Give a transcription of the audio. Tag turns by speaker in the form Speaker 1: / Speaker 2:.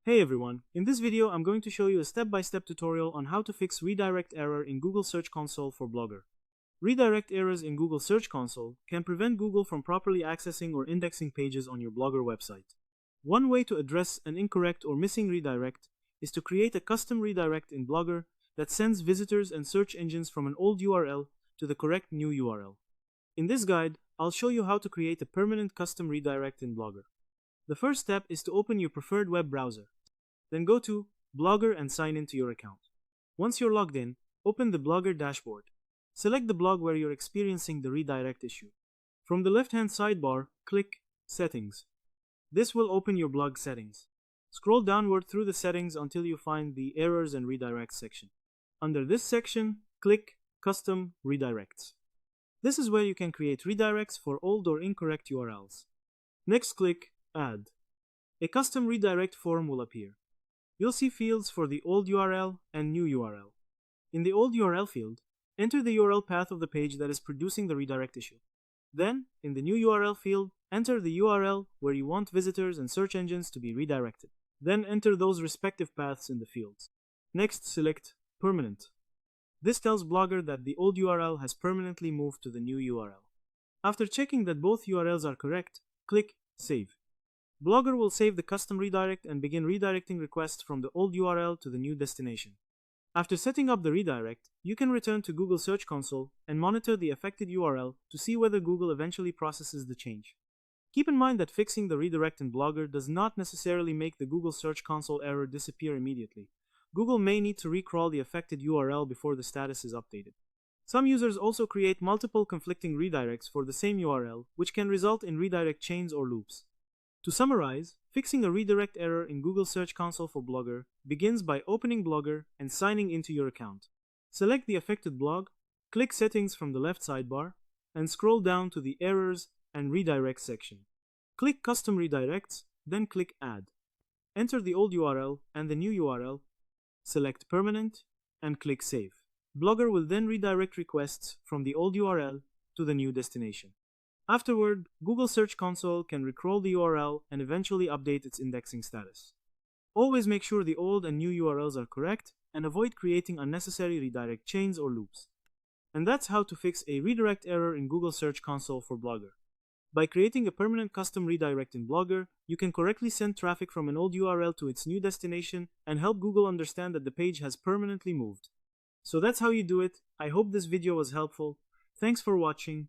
Speaker 1: Hey everyone, in this video I'm going to show you a step-by-step tutorial on how to fix redirect error in Google Search Console for Blogger. Redirect errors in Google Search Console can prevent Google from properly accessing or indexing pages on your Blogger website. One way to address an incorrect or missing redirect is to create a custom redirect in Blogger that sends visitors and search engines from an old URL to the correct new URL. In this guide, I'll show you how to create a permanent custom redirect in Blogger. The first step is to open your preferred web browser. Then go to Blogger and sign into your account. Once you're logged in, open the Blogger dashboard. Select the blog where you're experiencing the redirect issue. From the left-hand sidebar, click Settings. This will open your blog settings. Scroll downward through the settings until you find the Errors and Redirects section. Under this section, click Custom Redirects. This is where you can create redirects for old or incorrect URLs. Next, click Add. A custom redirect form will appear. You'll see fields for the old URL and new URL. In the old URL field, enter the URL path of the page that is producing the redirect issue. Then, in the new URL field, enter the URL where you want visitors and search engines to be redirected. Then enter those respective paths in the fields. Next, select Permanent. This tells Blogger that the old URL has permanently moved to the new URL. After checking that both URLs are correct, click Save. Blogger will save the custom redirect and begin redirecting requests from the old URL to the new destination. After setting up the redirect, you can return to Google Search Console and monitor the affected URL to see whether Google eventually processes the change. Keep in mind that fixing the redirect in Blogger does not necessarily make the Google Search Console error disappear immediately. Google may need to recrawl the affected URL before the status is updated. Some users also create multiple conflicting redirects for the same URL, which can result in redirect chains or loops. To summarize, fixing a redirect error in Google Search Console for Blogger begins by opening Blogger and signing into your account. Select the affected blog, click Settings from the left sidebar, and scroll down to the Errors and Redirects section. Click Custom Redirects, then click Add. Enter the old URL and the new URL, select Permanent, and click Save. Blogger will then redirect requests from the old URL to the new destination. Afterward, Google Search Console can recrawl the URL and eventually update its indexing status. Always make sure the old and new URLs are correct and avoid creating unnecessary redirect chains or loops. And that's how to fix a redirect error in Google Search Console for Blogger. By creating a permanent custom redirect in Blogger, you can correctly send traffic from an old URL to its new destination and help Google understand that the page has permanently moved. So that's how you do it. I hope this video was helpful. Thanks for watching.